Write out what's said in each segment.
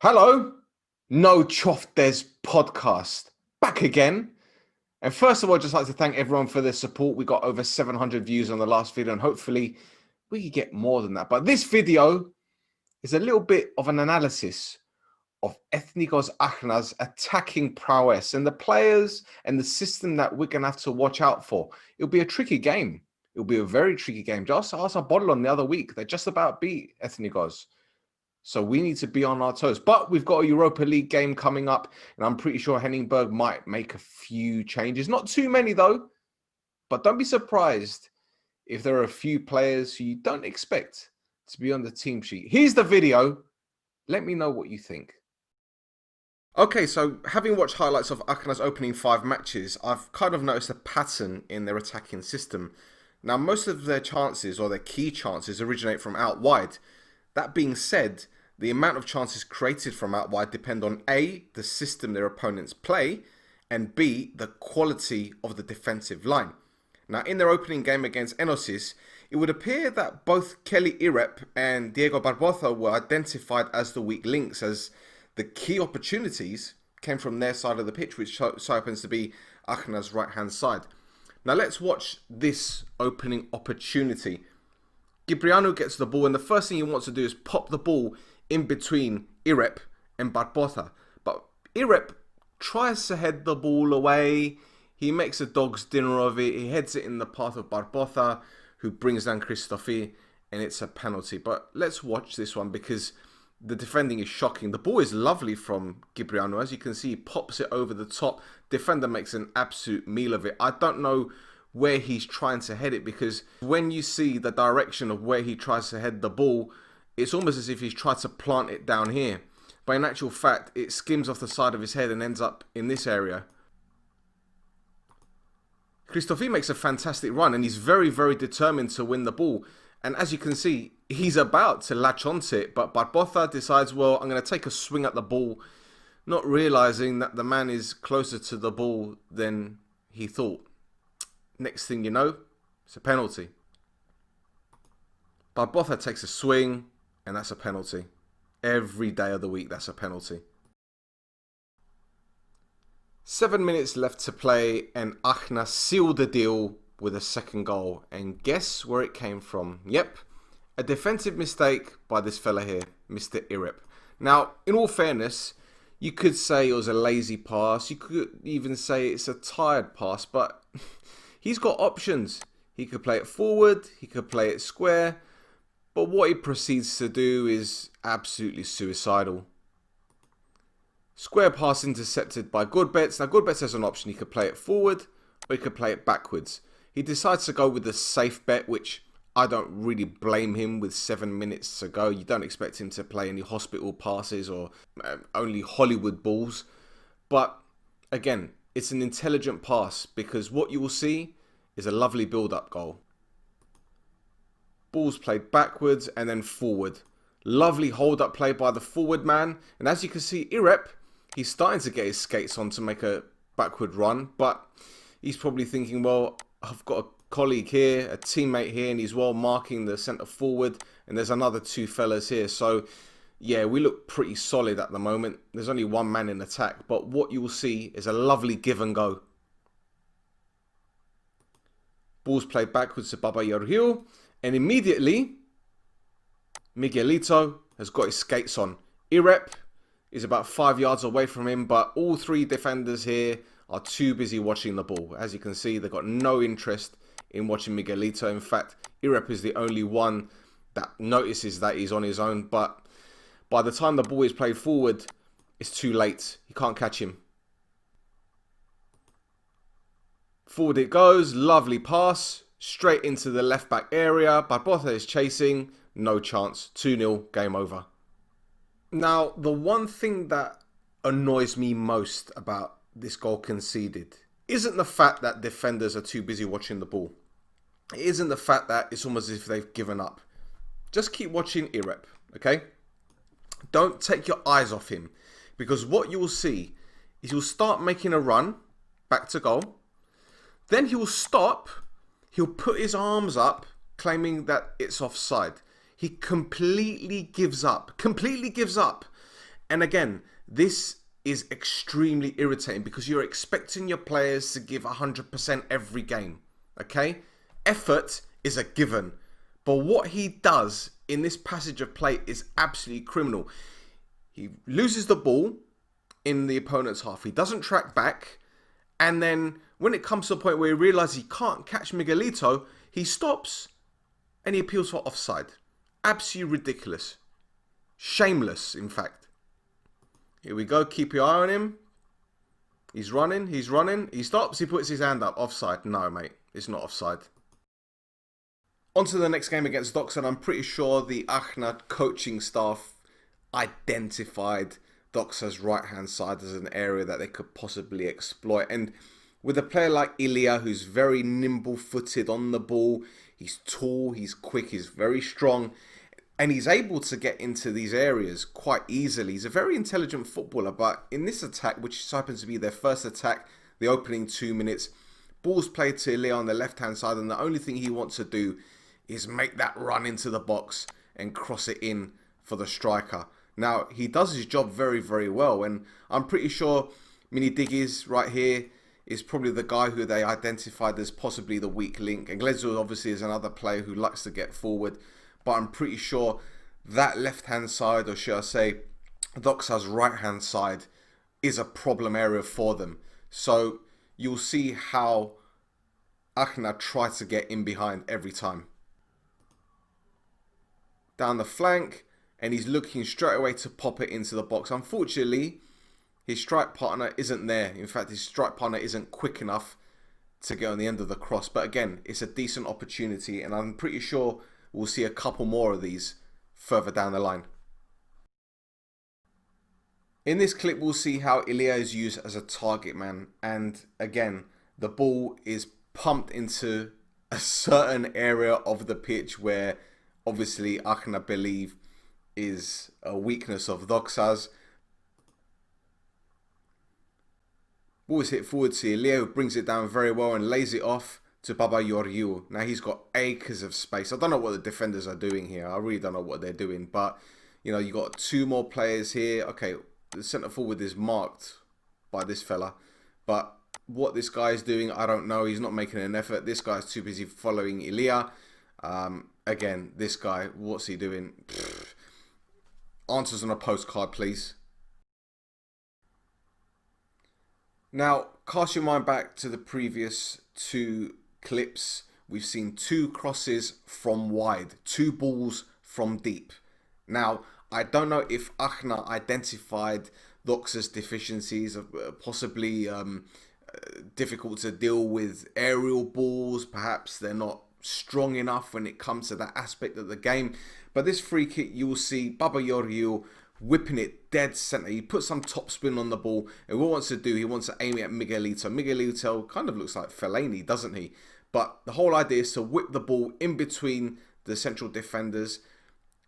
Hello, No Choff Des podcast back again. And first of all, I'd just like to thank everyone for their support. We got over 700 views on the last video, and hopefully we can get more than that. But this video is a little bit of an analysis of Ethnikos Achna's attacking prowess and the players and the system that we're going to have to watch out for. It'll be a tricky game. It'll be a very tricky game. Just ask our bottle on the other week. They just about beat Ethnikos. So we need to be on our toes. But we've got a Europa League game coming up, and I'm pretty sure Henningberg might make a few changes. Not too many, though. But don't be surprised if there are a few players who you don't expect to be on the team sheet. Here's the video. Let me know what you think. Okay, so having watched highlights of Achna's opening 5 matches, I've kind of noticed a pattern in their attacking system. Now, most of their chances, or their key chances, originate from out wide. That being said, the amount of chances created from out wide depend on A, the system their opponents play, and B, the quality of the defensive line. Now, in their opening game against Enosis, it would appear that both Kelly Irep and Diego Barbosa were identified as the weak links, as the key opportunities came from their side of the pitch, which so happens to be Achna's right-hand side. Now, let's watch this opening opportunity. Gibrianu gets the ball, and the first thing he wants to do is pop the ball in between Irep and Barbosa. But Irep tries to head the ball away. He makes a dog's dinner of it. He heads it in the path of Barbosa, who brings down Christophe, and it's a penalty. But let's watch this one because the defending is shocking. The ball is lovely from Gibrianu. As you can see, he pops it over the top. Defender makes an absolute meal of it. I don't know where he's trying to head it, because when you see the direction of where he tries to head the ball, it's almost as if he's tried to plant it down here. But in actual fact, it skims off the side of his head and ends up in this area. Christophe makes a fantastic run, and he's very, very determined to win the ball. And as you can see, he's about to latch onto it, but Barbosa decides, well, I'm going to take a swing at the ball, not realizing that the man is closer to the ball than he thought. Next thing you know, it's a penalty. Barbosa takes a swing, and that's a penalty. Every day of the week, that's a penalty. 7 minutes left to play, and Achna sealed the deal with a second goal. And guess where it came from? Yep, a defensive mistake by this fella here, Mr. Irep. Now, in all fairness, you could say it was a lazy pass. You could even say it's a tired pass, but he's got options. He could play it forward, he could play it square, but what he proceeds to do is absolutely suicidal. Square pass intercepted by Goodbets. Now, Goodbets has an option. He could play it forward or he could play it backwards. He decides to go with the safe bet, which I don't really blame him with 7 minutes to go. You don't expect him to play any hospital passes or only Hollywood balls. But again, it's an intelligent pass, because what you will see is a lovely build-up goal. Ball's played backwards and then forward. Lovely hold-up play by the forward man. And as you can see, Irep, he's starting to get his skates on to make a backward run. But he's probably thinking, well, I've got a colleague here, a teammate here, and he's well marking the centre forward. And there's another 2 fellas here. So, yeah, we look pretty solid at the moment. There's only 1 man in attack. But what you will see is a lovely give and go. Ball's played backwards to Baba Yorgil. And immediately, Miguelito has got his skates on. Irep is about 5 yards away from him, but all 3 defenders here are too busy watching the ball. As you can see, they've got no interest in watching Miguelito. In fact, Irep is the only one that notices that he's on his own, but by the time the ball is played forward, it's too late. He can't catch him. Forward it goes, lovely pass. Straight into the left back area. Barbosa is chasing. No chance. 2-0. Game over. Now, the one thing that annoys me most about this goal conceded isn't the fact that defenders are too busy watching the ball. It isn't the fact that it's almost as if they've given up. Just keep watching Irep, okay? Don't take your eyes off him, because what you will see is he'll start making a run back to goal. Then he'll stop. He'll put his arms up, claiming that it's offside. He completely gives up. And again, this is extremely irritating because you're expecting your players to give 100% every game. Okay? Effort is a given. But what he does in this passage of play is absolutely criminal. He loses the ball in the opponent's half. He doesn't track back. And then when it comes to a point where he realizes he can't catch Miguelito, he stops and he appeals for offside. Absolutely ridiculous. Shameless, in fact. Here we go. Keep your eye on him. He's running. He's running. He stops. He puts his hand up. Offside. No, mate. It's not offside. On to the next game against Doxa. I'm pretty sure the Achna coaching staff identified Doxa's right-hand side as an area that they could possibly exploit. And with a player like Ilya, who's very nimble-footed on the ball, he's tall, he's quick, he's very strong, and he's able to get into these areas quite easily. He's a very intelligent footballer, but in this attack, which happens to be their first attack, the opening 2 minutes, ball's played to Ilya on the left-hand side, and the only thing he wants to do is make that run into the box and cross it in for the striker. Now, he does his job very, very well, and I'm pretty sure Mini Diggies right here is probably the guy who they identified as possibly the weak link. And Glezo obviously is another player who likes to get forward, but I'm pretty sure that left-hand side, or should I say, Doxa's right-hand side, is a problem area for them. So you'll see how Achna try to get in behind every time. Down the flank, and he's looking straight away to pop it into the box. Unfortunately, his strike partner isn't there. In fact, his strike partner isn't quick enough to get on the end of the cross. But again, it's a decent opportunity, and I'm pretty sure we'll see a couple more of these further down the line. In this clip, we'll see how Ilya is used as a target man. And again, the ball is pumped into a certain area of the pitch where obviously Achna believe is a weakness of Doxa's. Ball is hit forward to Ilya, who brings it down very well and lays it off to Baba Yoryu. Now he's got acres of space. I don't know what the defenders are doing here. I really don't know what they're doing. But, you know, you got two more players here. Okay, the centre forward is marked by this fella. But what this guy is doing, I don't know. He's not making an effort. This guy's too busy following Ilya. Again, this guy, what's he doing? Pfft. Answers on a postcard, please. Now, cast your mind back to the previous two clips. We've seen two crosses from wide, two balls from deep. Now, I don't know if Achna identified Doxa's deficiencies, possibly difficult to deal with aerial balls. Perhaps they're not strong enough when it comes to that aspect of the game. But this free kick, you will see Baba Yoryu whipping it dead centre. He puts some top spin on the ball, and what he wants to do, he wants to aim it at Miguelito. Miguelito kind of looks like Fellaini, doesn't he? But the whole idea is to whip the ball in between the central defenders,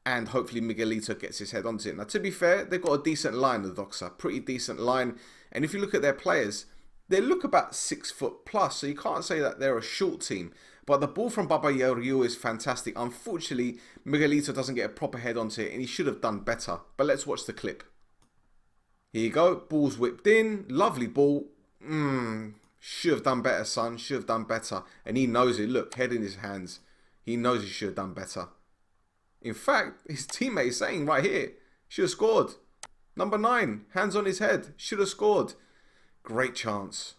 and hopefully Miguelito gets his head onto it. Now, to be fair, they've got a decent line, the Doxa, pretty decent line. And if you look at their players, they look about 6 foot plus, so you can't say that they're a short team. But the ball from Baba Yoryu is fantastic. Unfortunately, Miguelito doesn't get a proper head onto it, and he should have done better. But let's watch the clip. Here you go. Ball's whipped in. Lovely ball. Should have done better, son. Should have done better. And he knows it. Look, head in his hands. He knows he should have done better. In fact, his teammate is saying right here, should have scored. Number 9, hands on his head. Should have scored. Great chance.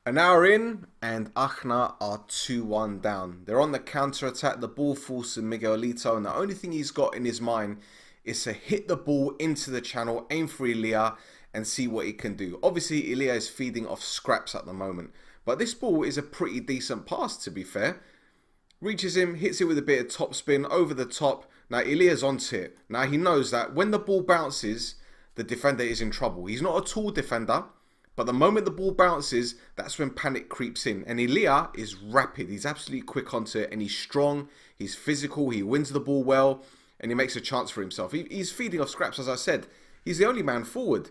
An hour in, and Achna are 2-1 down. They're on the counter-attack. The ball falls to Miguelito, and the only thing he's got in his mind is to hit the ball into the channel, aim for Ilya, and see what he can do. Obviously, Ilya is feeding off scraps at the moment, but this ball is a pretty decent pass, to be fair. Reaches him, hits it with a bit of top spin over the top. Now, Ilya's onto it. Now, he knows that when the ball bounces, the defender is in trouble. He's not a tall defender, but the moment the ball bounces, that's when panic creeps in. And Ilya is rapid. He's absolutely quick onto it, and he's strong. He's physical. He wins the ball well, and he makes a chance for himself. He's feeding off scraps, as I said. He's the only man forward.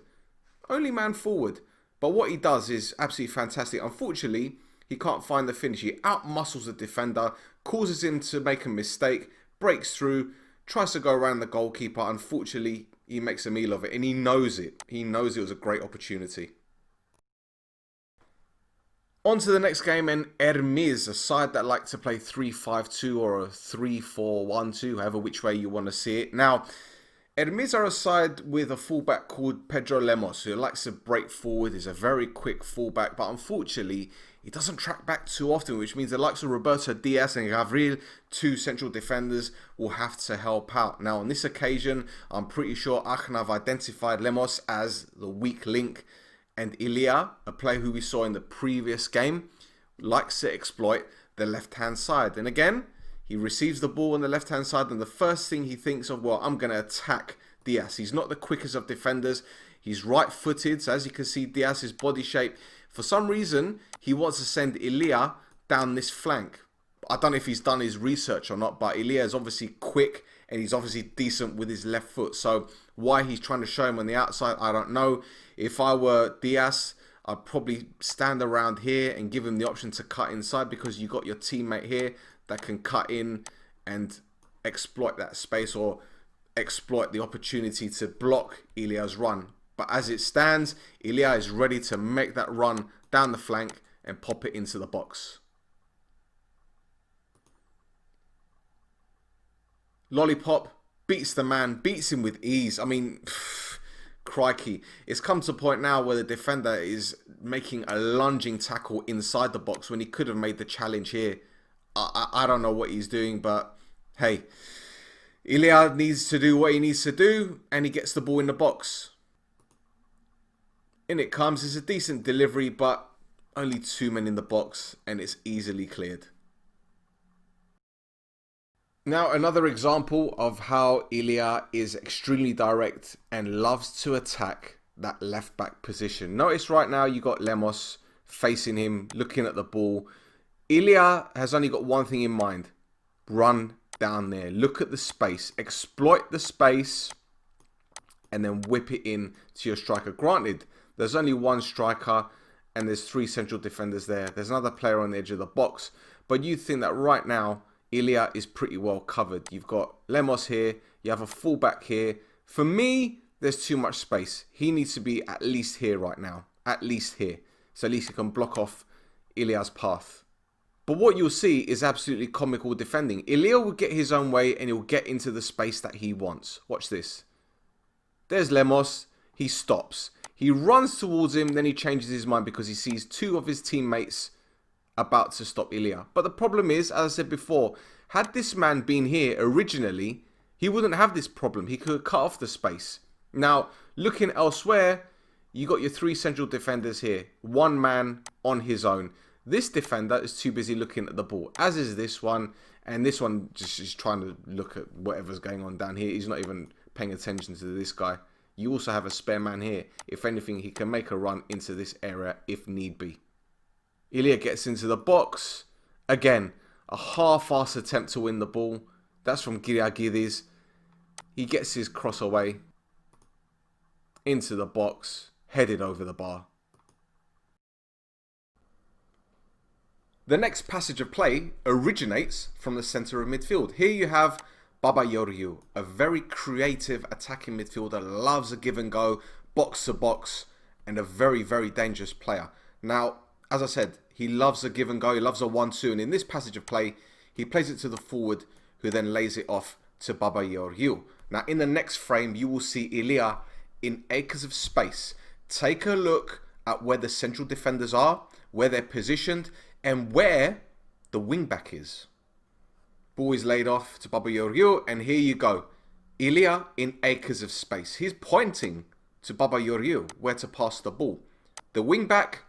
Only man forward. But what he does is absolutely fantastic. Unfortunately, he can't find the finish. He outmuscles the defender, causes him to make a mistake, breaks through, tries to go around the goalkeeper. Unfortunately, he makes a meal of it, and he knows it. He knows it was a great opportunity. On to the next game, and Hermes, a side that like to play 3-5-2 or a 3-4-1-2, however which way you want to see it. Now, Hermes are a side with a fullback called Pedro Lemos, who likes to break forward. He's a very quick fullback, but unfortunately, he doesn't track back too often, which means the likes of Roberto Diaz and Gabriel, two central defenders, will have to help out. Now, on this occasion, I'm pretty sure Achna have identified Lemos as the weak link, and Ilya, a player who we saw in the previous game, likes to exploit the left-hand side. And again, he receives the ball on the left-hand side, and the first thing he thinks of, well, I'm going to attack Diaz. He's not the quickest of defenders. He's right-footed, so as you can see, Diaz's body shape, for some reason, he wants to send Ilya down this flank. I don't know if he's done his research or not, but Ilya is obviously quick, and he's obviously decent with his left foot. So why he's trying to show him on the outside, I don't know. If I were Diaz, I'd probably stand around here and give him the option to cut inside, because you got your teammate here that can cut in and exploit that space or exploit the opportunity to block Ilya's run. But as it stands, Ilya is ready to make that run down the flank and pop it into the box. Lollipop beats the man, beats him with ease. I mean, crikey. It's come to a point now where the defender is making a lunging tackle inside the box when he could have made the challenge here. I don't know what he's doing, but hey, Ilya needs to do what he needs to do, and he gets the ball in the box. In it comes. It's a decent delivery, but only 2 men in the box, and it's easily cleared. Now, another example of how Ilya is extremely direct and loves to attack that left back position. Notice right now you got Lemos facing him, looking at the ball. Ilya has only got one thing in mind. Run down there. Look at the space. Exploit the space and then whip it in to your striker. Granted, there's only one striker and there's 3 central defenders there. There's another player on the edge of the box. But you think that right now, Ilya is pretty well covered. You've got Lemos here. You have a fullback here. For me, there's too much space. He needs to be at least here right now. At least here. So at least he can block off Ilya's path. But what you'll see is absolutely comical defending. Ilya will get his own way and he'll get into the space that he wants. Watch this. There's Lemos. He stops. He runs towards him. Then he changes his mind because he sees 2 of his teammates about to stop Ilya. But the problem is, as I said before, had this man been here originally, he wouldn't have this problem. He could cut off the space. Now, looking elsewhere, you got your 3 central defenders here. 1 man on his own. This defender is too busy looking at the ball, as is this one. And this one just is trying to look at whatever's going on down here. He's not even paying attention to this guy. You also have a spare man here. If anything, he can make a run into this area if need be. Ilya gets into the box. Again, a half-assed attempt to win the ball. That's from Gyriagidis. He gets his cross away into the box, headed over the bar. The next passage of play originates from the centre of midfield. Here you have Babayoriu, a very creative attacking midfielder, loves a give and go, box to box, and a very, very dangerous player. Now, as I said, he loves a give and go, he loves a 1-2, and in this passage of play, he plays it to the forward, who then lays it off to Babayoriu. Now, in the next frame, you will see Ilya in acres of space. Take a look at where the central defenders are, where they're positioned, and where the wing-back is. Ball is laid off to Babayoriu, and here you go. Ilya in acres of space. He's pointing to Babayoriu where to pass the ball. The wing-back,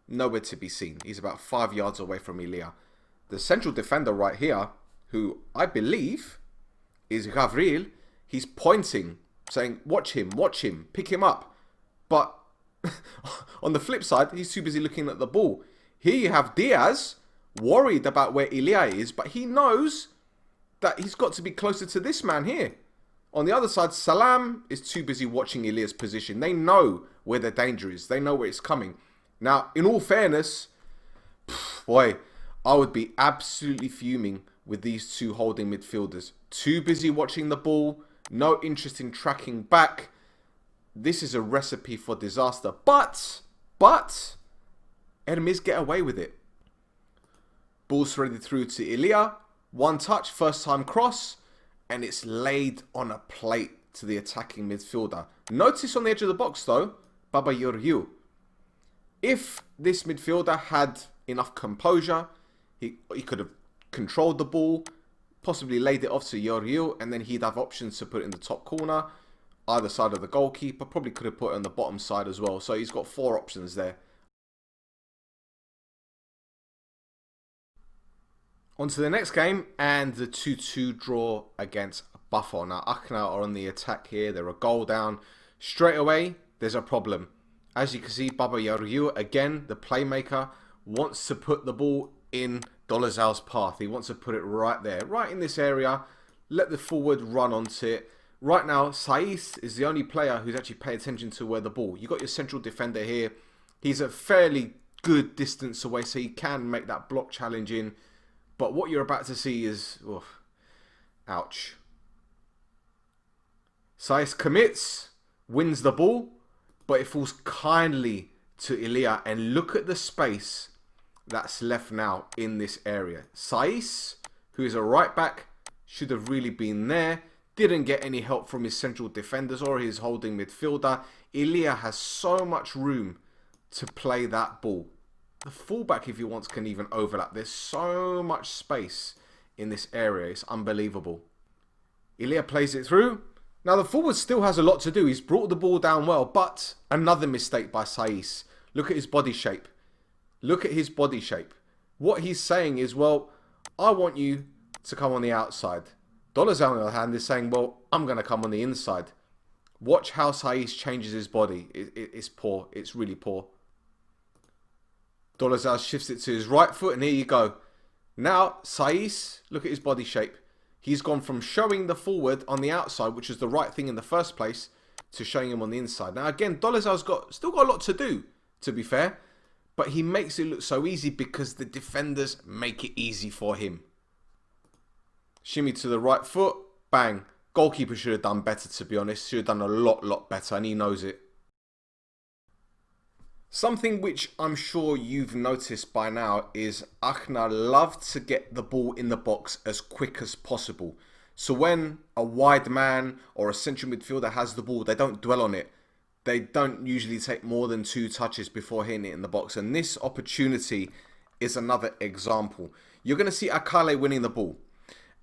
nowhere to be seen. He's about 5 yards away from Ilya. The central defender right here, who I believe is Gabriel, he's pointing, saying, watch him, pick him up. But on the flip side, he's too busy looking at the ball. Here you have Diaz, worried about where Ilya is, but he knows that he's got to be closer to this man here. On the other side, Salam is too busy watching Ilya's position. They know where the danger is. They know where it's coming. Now, in all fairness, boy, I would be absolutely fuming with these two holding midfielders. Too busy watching the ball, no interest in tracking back. This is a recipe for disaster. But, enemies get away with it. Ball's threaded through to Ilya. One touch, first time cross, and it's laid on a plate to the attacking midfielder. Notice on the edge of the box though, Baba Yoryu. If this midfielder had enough composure, he could have controlled the ball, possibly laid it off to Yoryu, and then he'd have options to put it in the top corner, either side of the goalkeeper. Probably could have put it on the bottom side as well. So he's got 4 options there. On to the next game, and the 2-2 draw against Buffalo. Now, Achna are on the attack here. They're a goal down. Straight away, there's a problem. As you can see, Baba Yoryu, again, the playmaker, wants to put the ball in Dolezal's path. He wants to put it right there, right in this area. Let the forward run onto it. Right now, Saiz is the only player who's actually paying attention to where the ball. You've got your central defender here. He's a fairly good distance away, so he can make that block challenge in. But what you're about to see is, ouch. Saiz commits, wins the ball, but it falls kindly to Ilya. And look at the space that's left now in this area. Saiz, who is a right back, should have really been there. Didn't get any help from his central defenders or his holding midfielder. Ilya has so much room to play that ball. The fullback, if he wants, can even overlap. There's so much space in this area. It's unbelievable. Ilya plays it through. Now, the forward still has a lot to do. He's brought the ball down well, but another mistake by Saiz. Look at his body shape. Look at his body shape. What he's saying is, well, I want you to come on the outside. Dolezal, on the other hand, is saying, well, I'm going to come on the inside. Watch how Saiz changes his body. It's poor. It's really poor. Dolezal shifts it to his right foot, and here you go. Now, Saiz, look at his body shape. He's gone from showing the forward on the outside, which is the right thing in the first place, to showing him on the inside. Now, again, Dolezal's still got a lot to do, to be fair. But he makes it look so easy because the defenders make it easy for him. Shimmy to the right foot. Bang. Goalkeeper should have done better, to be honest. Should have done a lot better, and he knows it. Something which I'm sure you've noticed by now is Achna love to get the ball in the box as quick as possible. So when a wide man or a central midfielder has the ball, they don't dwell on it. They don't usually take more than 2 touches before hitting it in the box. And this opportunity is another example. You're going to see Akale winning the ball.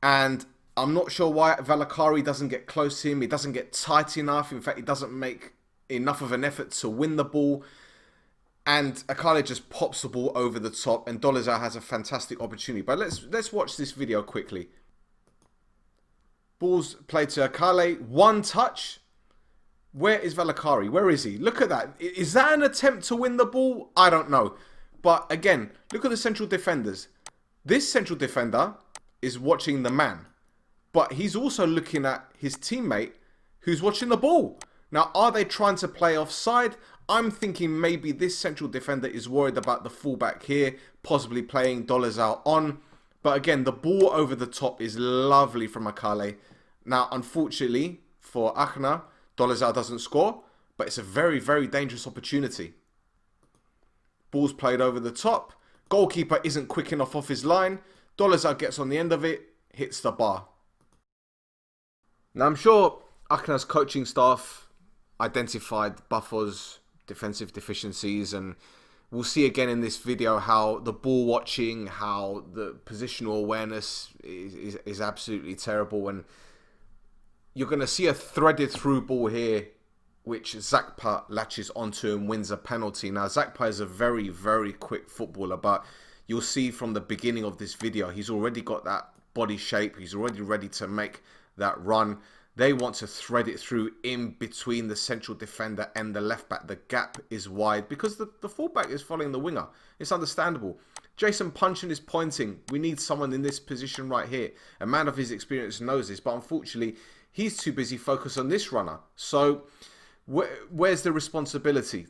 And I'm not sure why Valakari doesn't get close to him. He doesn't get tight enough. In fact, he doesn't make enough of an effort to win the ball. And Akale just pops the ball over the top, and Dolezal has a fantastic opportunity. But let's watch this video quickly. Ball's played to Akale. 1 touch. Where is Valakari? Where is he? Look at that. Is that an attempt to win the ball? I don't know. But again, look at the central defenders. This central defender is watching the man. But he's also looking at his teammate who's watching the ball. Now, are they trying to play offside? I'm thinking maybe this central defender is worried about the fullback here, possibly playing Dolezal on. But again, the ball over the top is lovely from Akale. Now, unfortunately for Achna, Dolezal doesn't score, but it's a very dangerous opportunity. Ball's played over the top. Goalkeeper isn't quick enough off his line. Dolezal gets on the end of it, hits the bar. Now, I'm sure Achna's coaching staff identified Buffalo's defensive deficiencies, and we'll see again in this video how the ball watching, how the positional awareness is absolutely terrible. And you're going to see a threaded through ball here, which Zakpa latches onto and wins a penalty. Now, Zakpa is a very quick footballer, but you'll see from the beginning of this video, he's already got that body shape. He's already ready to make that run. They want to thread it through in between the central defender and the left back. The gap is wide because the fullback is following the winger. It's understandable. Jason Punchin is pointing. We need someone in this position right here. A man of his experience knows this, but unfortunately, he's too busy focused on this runner. So, where's the responsibility?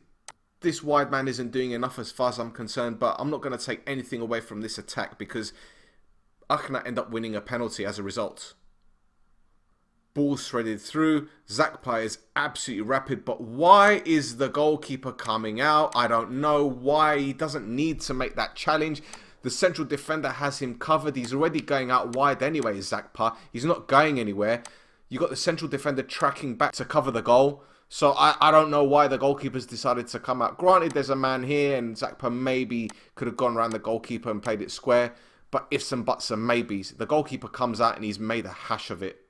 This wide man isn't doing enough as far as I'm concerned, but I'm not going to take anything away from this attack because Achna end up winning a penalty as a result. Ball threaded through. Zakpa is absolutely rapid, but why is the goalkeeper coming out? I don't know why. He doesn't need to make that challenge. The central defender has him covered. He's already going out wide anyway, Zakpa. He's not going anywhere. You got the central defender tracking back to cover the goal. So I don't know why the goalkeeper's decided to come out. Granted, there's a man here, and Zakpa maybe could have gone around the goalkeeper and played it square. But ifs and buts and maybes. The goalkeeper comes out and he's made a hash of it.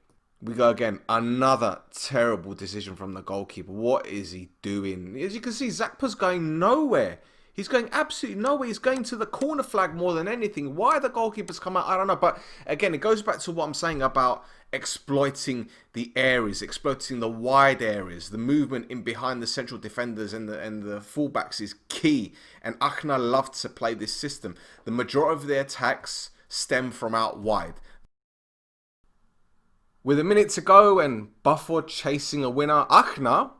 We go again. Another terrible decision from the goalkeeper. What is he doing? As you can see, Zakpa's going nowhere. He's going absolutely nowhere. He's going to the corner flag more than anything. Why the goalkeepers come out, I don't know. But again, it goes back to what I'm saying about exploiting the areas, exploiting the wide areas. The movement in behind the central defenders and the fullbacks is key. And Achna love to play this system. The majority of their attacks stem from out wide. With a minute to go and Bufford chasing a winner, Achna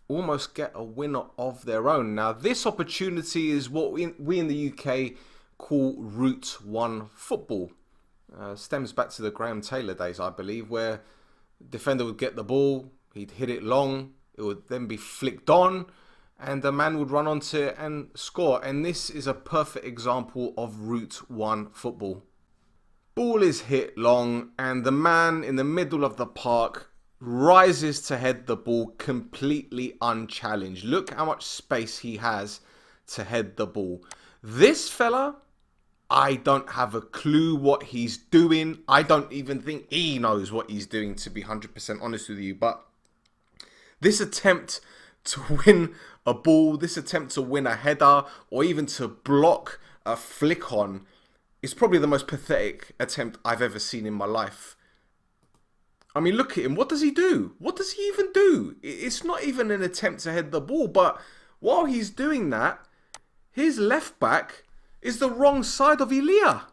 almost get a winner of their own. Now, this opportunity is what we in the UK call Route 1 football. Stems back to the Graham Taylor days, I believe, where the defender would get the ball, he'd hit it long, it would then be flicked on, and the man would run onto it and score. And this is a perfect example of Route 1 football. Ball is hit long, and the man in the middle of the park rises to head the ball completely unchallenged. Look how much space he has to head the ball. This fella, I don't have a clue what he's doing. I don't even think he knows what he's doing, to be 100% honest with you. But this attempt to win a ball, this attempt to win a header, or even to block a flick on, is probably the most pathetic attempt I've ever seen in my life. I mean, look at him. What does he do? What does he even do? It's not even an attempt to head the ball, but while he's doing that, his left back is the wrong side of Ilya.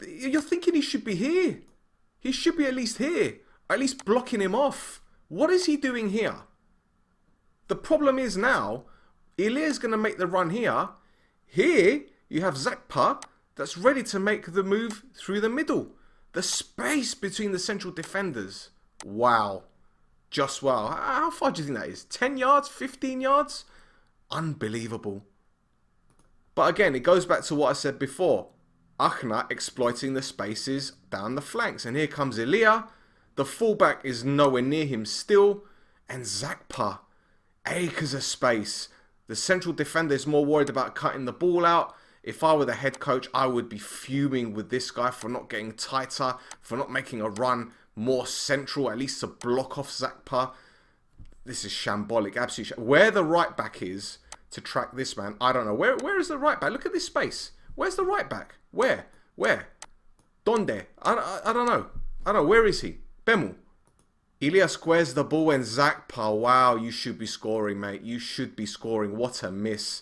You're thinking he should be here. He should be at least here, at least blocking him off. What is he doing here? The problem is now, Ilya's going to make the run here. Here, you have Zakpa that's ready to make the move through the middle. The space between the central defenders. Wow. Just wow. How far do you think that is? 10 yards? 15 yards? Unbelievable. But again, it goes back to what I said before. Achna exploiting the spaces down the flanks. And here comes Ilya. The fullback is nowhere near him still. And Zakpa. Acres of space. The central defender is more worried about cutting the ball out. If I were the head coach, I would be fuming with this guy for not getting tighter, for not making a run more central, at least to block off Zakpa. This is shambolic, absolutely. Where the right back is to track this man, I don't know. Where is the right back? Look at this space. Where's the right back? Where? Donde? I don't know. I don't know. Where is he? Bemu. Ilya squares the ball and Zakpa. Wow, you should be scoring, mate. You should be scoring. What a miss.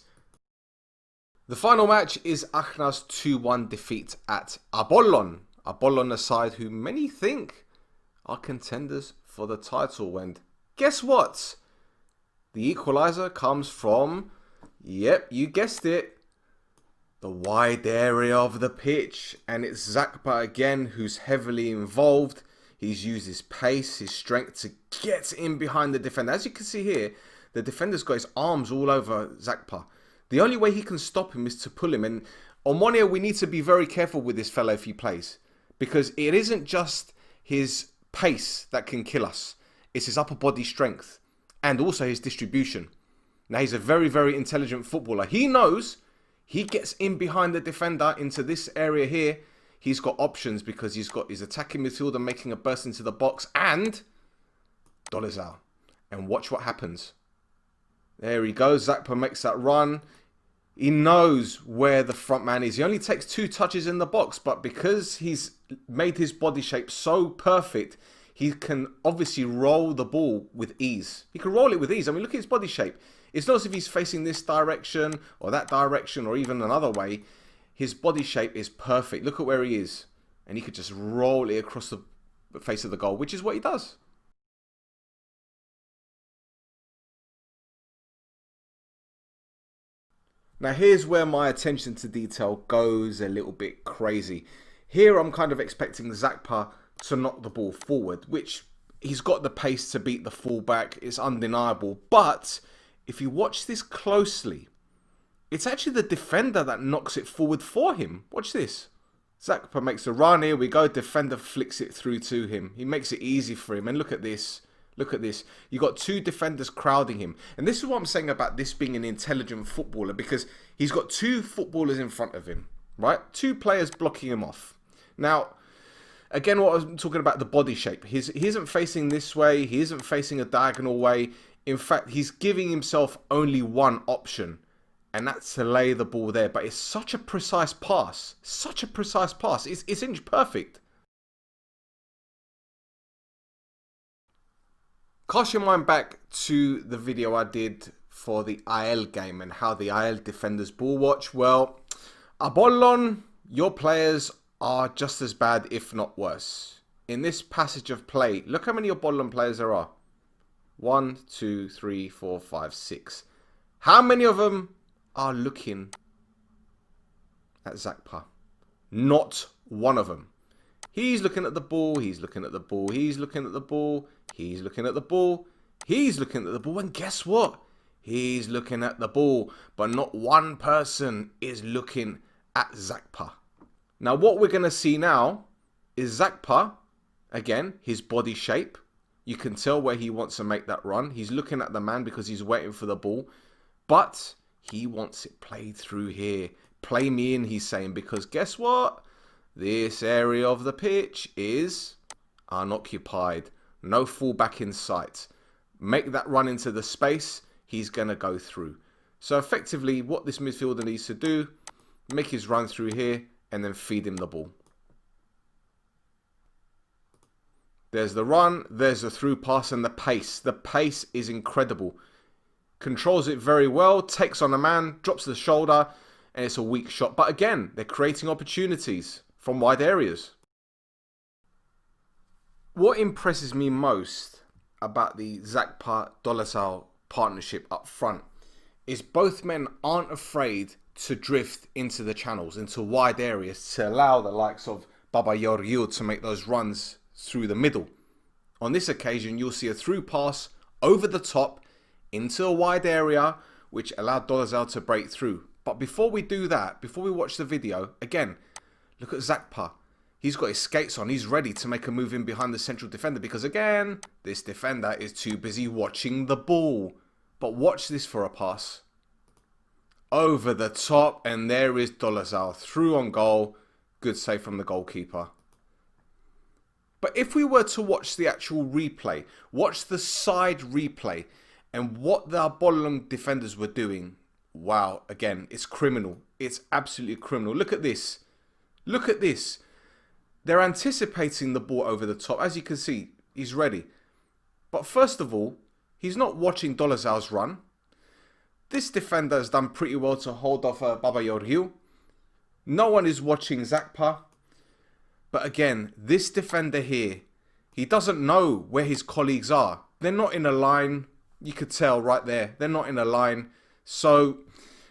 The final match is Achna's 2-1 defeat at Apollon. Apollon, a side who many think are contenders for the title. And guess what? The equaliser comes from, yep, you guessed it, the wide area of the pitch. And it's Zakpa again who's heavily involved. He's used his pace, his strength to get in behind the defender. As you can see here, the defender's got his arms all over Zakpa. The only way he can stop him is to pull him. And Omonoia, we need to be very careful with this fella if he plays. Because it isn't just his pace that can kill us. It's his upper body strength. And also his distribution. Now, he's a very, very intelligent footballer. He knows he gets in behind the defender into this area here. He's got options because he's got his attacking midfielder making a burst into the box. And Dolezal. And watch what happens. There he goes. Zakpa makes that run. He knows where the front man is. He only takes 2 touches in the box, but because he's made his body shape so perfect, he can obviously roll the ball with ease. He can roll it with ease. I mean, look at his body shape. It's not as if he's facing this direction or that direction or even another way. His body shape is perfect. Look at where he is. And he could just roll it across the face of the goal, which is what he does. Now here's where my attention to detail goes a little bit crazy. Here I'm kind of expecting Zakpa to knock the ball forward, which he's got the pace to beat the fullback. It's undeniable. But if you watch this closely, it's actually the defender that knocks it forward for him. Watch this. Zakpa makes a run. Here we go. Defender flicks it through to him. He makes it easy for him. And look at this. Look at this. You got two defenders crowding him. And this is what I'm saying about this being an intelligent footballer, because he's got two footballers in front of him, right? Two players blocking him off. Now, again, what I was talking about, the body shape. He isn't facing this way. He isn't facing a diagonal way. In fact, he's giving himself only one option, and that's to lay the ball there. But it's such a precise pass. Such a precise pass. It's inch perfect. Cast your mind back to the video I did for the IL game and how the IL defenders ball watch. Well, Apollon, your players are just as bad, if not worse. In this passage of play, look how many Apollon players there are. 1, 2, 3, 4, 5, 6. How many of them are looking at Zakpa? Not one of them. He's looking at the ball, he's looking at the ball, he's looking at the ball, he's looking at the ball, he's looking at the ball, and guess what? He's looking at the ball, but not one person is looking at Zakpa. Now, what we're going to see now is Zakpa, again, his body shape. You can tell where he wants to make that run. He's looking at the man because he's waiting for the ball. But he wants it played through here. Play me in, he's saying, because guess what? This area of the pitch is unoccupied. No fullback in sight. Make that run into the space. He's going to go through. So effectively, what this midfielder needs to do, make his run through here, and then feed him the ball. There's the run, there's the through pass, and the pace. The pace is incredible. Controls it very well, takes on a man, drops the shoulder, and it's a weak shot. But again, they're creating opportunities from wide areas. What impresses me most about the Zakpa-Dolezal partnership up front is both men aren't afraid to drift into the channels, into wide areas, to allow the likes of Baba Yorgil to make those runs through the middle. On this occasion, you'll see a through pass over the top into a wide area, which allowed Dolezal to break through. But before we do that, before we watch the video, again, look at Zakpa. He's got his skates on. He's ready to make a move in behind the central defender because, again, this defender is too busy watching the ball. But watch this for a pass. Over the top, and there is Dolezal through on goal. Good save from the goalkeeper. But if we were to watch the actual replay, watch the side replay, and what the Apollon defenders were doing, wow, again, it's criminal. It's absolutely criminal. Look at this. Look at this. They're anticipating the ball over the top. As you can see, he's ready. But first of all, he's not watching Dolezal's run. This defender has done pretty well to hold off Baba Yorgil. No one is watching Zakpa. But again, this defender here, he doesn't know where his colleagues are. They're not in a line. You could tell right there. They're not in a line. So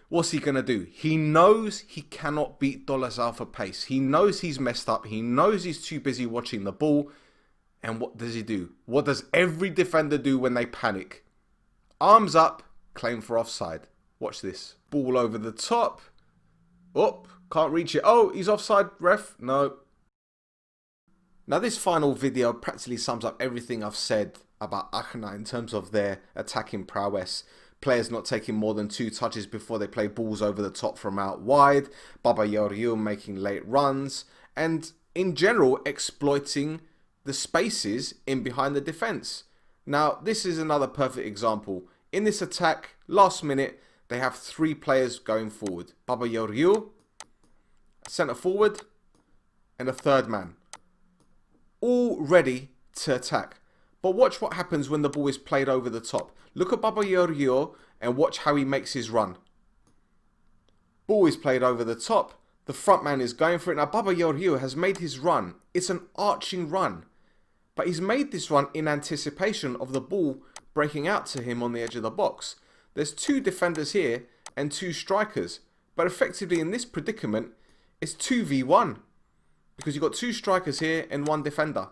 what's he going to do? He knows he cannot beat Dolezal for pace. He knows he's messed up. He knows he's too busy watching the ball. And what does he do? What does every defender do when they panic? Arms up. Claim for offside. Watch this. Ball over the top. Oh, can't reach it. Oh, he's offside, ref. No. Now this final video practically sums up everything I've said about Achna in terms of their attacking prowess. Players not taking more than 2 touches before they play balls over the top from out wide. Baba Yorgil making late runs. And in general, exploiting the spaces in behind the defence. Now, this is another perfect example. In this attack, last minute, they have 3 players going forward. Baba Yorgil, centre forward, and a third man. All ready to attack. But watch what happens when the ball is played over the top. Look at Baba Yorgil and watch how he makes his run. Ball is played over the top. The front man is going for it. Now Baba Yorgil has made his run. It's an arching run. But he's made this run in anticipation of the ball breaking out to him on the edge of the box. There's 2 defenders here and 2 strikers. But effectively in this predicament, it's 2v1. because you've got two strikers here and one defender.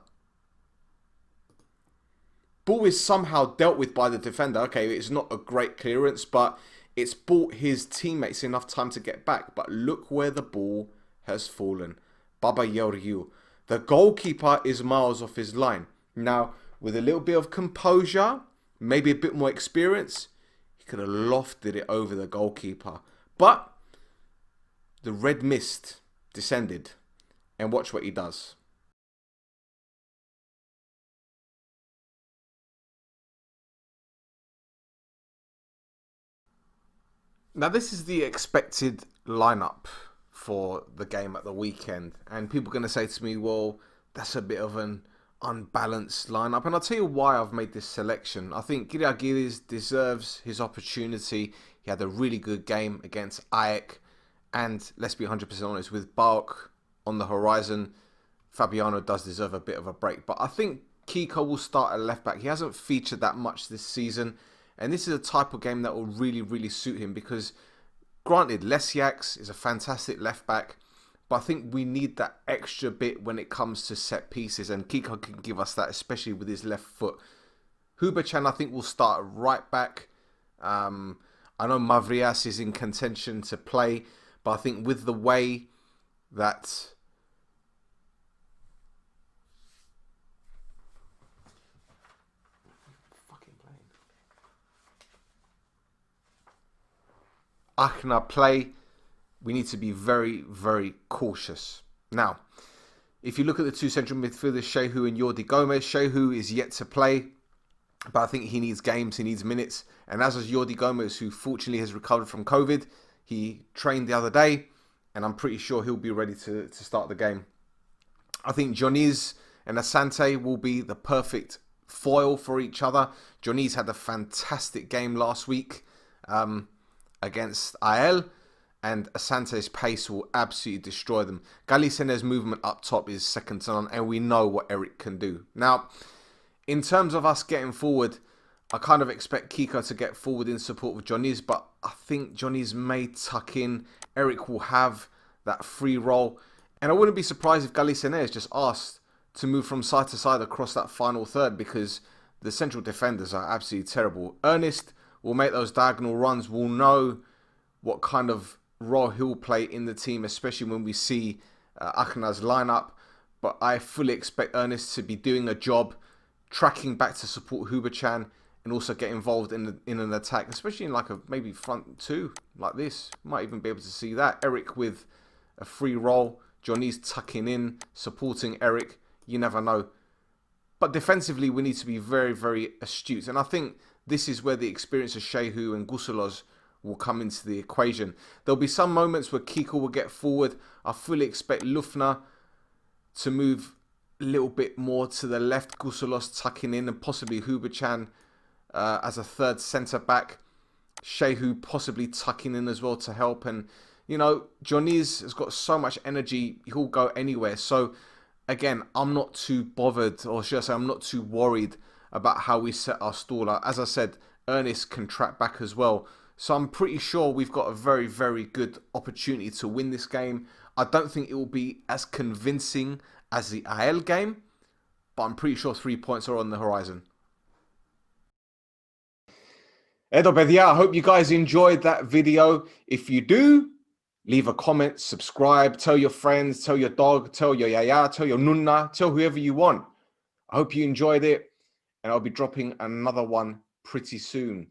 Ball is somehow dealt with by the defender. Okay, it's not a great clearance, but it's bought his teammates enough time to get back. But look where the ball has fallen. Baba Yoryu. The goalkeeper is miles off his line. Now, with a little bit of composure, maybe a bit more experience, he could have lofted it over the goalkeeper. But the red mist descended. And watch what he does. Now, this is the expected lineup for the game at the weekend. And people are going to say to me, well, that's a bit of an unbalanced lineup. And I'll tell you why I've made this selection. I think Kyriakides deserves his opportunity. He had a really good game against AEK. And let's be 100% honest, with Bark on the horizon, Fabiano does deserve a bit of a break. But I think Kiko will start at left back. He hasn't featured that much this season. And this is a type of game that will really, really suit him because, granted, Lesiaks is a fantastic left back, but I think we need that extra bit when it comes to set pieces, and Kiko can give us that, especially with his left foot. Huberchan, I think, will start right back. I know Mavrias is in contention to play, but I think with the way that Achna play, we need to be very, very cautious. Now, if you look at the two central midfielders, Shehu and Jordi Gomez, Shehu is yet to play, but I think he needs games, he needs minutes. And as is Jordi Gomez, who fortunately has recovered from COVID, he trained the other day, and I'm pretty sure he'll be ready to start the game. I think Johnny's and Asante will be the perfect foil for each other. Johnny's had a fantastic game last week against AEL, and Asante's pace will absolutely destroy them. Galicene's movement up top is second to none, and we know what Eric can do. Now, in terms of us getting forward, I kind of expect Kiko to get forward in support of Johnny's, but I think Johnny's may tuck in. Eric will have that free roll, and I wouldn't be surprised if Galicene is just asked to move from side to side across that final third because the central defenders are absolutely terrible. Ernest will make those diagonal runs. We'll know what kind of role he'll play in the team, especially when we see Achna's lineup. But I fully expect Ernest to be doing a job, tracking back to support Huberchan, and also get involved in an attack, especially in like a maybe front two like this. Might even be able to see that. Eric with a free roll. Johnny's tucking in, supporting Eric. You never know. But defensively, we need to be very, very astute. And I think this is where the experience of Shehu and Gusulos will come into the equation. There'll be some moments where Kiko will get forward. I fully expect Lufna to move a little bit more to the left. Gusulos tucking in, and possibly Huberchan as a third centre-back. Shehu possibly tucking in as well to help. And, you know, Johnny's has got so much energy, he'll go anywhere. So, again, I'm not too bothered, or should I say, I'm not too worried about how we set our stall out. As I said, Ernest can track back as well. So I'm pretty sure we've got a very, very good opportunity to win this game. I don't think it will be as convincing as the AEL game, but I'm pretty sure 3 points are on the horizon. Edo Bedia, I hope you guys enjoyed that video. If you do, leave a comment, subscribe, tell your friends, tell your dog, tell your yaya, tell your nunna, tell whoever you want. I hope you enjoyed it, and I'll be dropping another one pretty soon.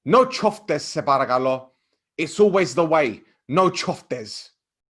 No choftes, se baragalo. It's always the way. No choftes.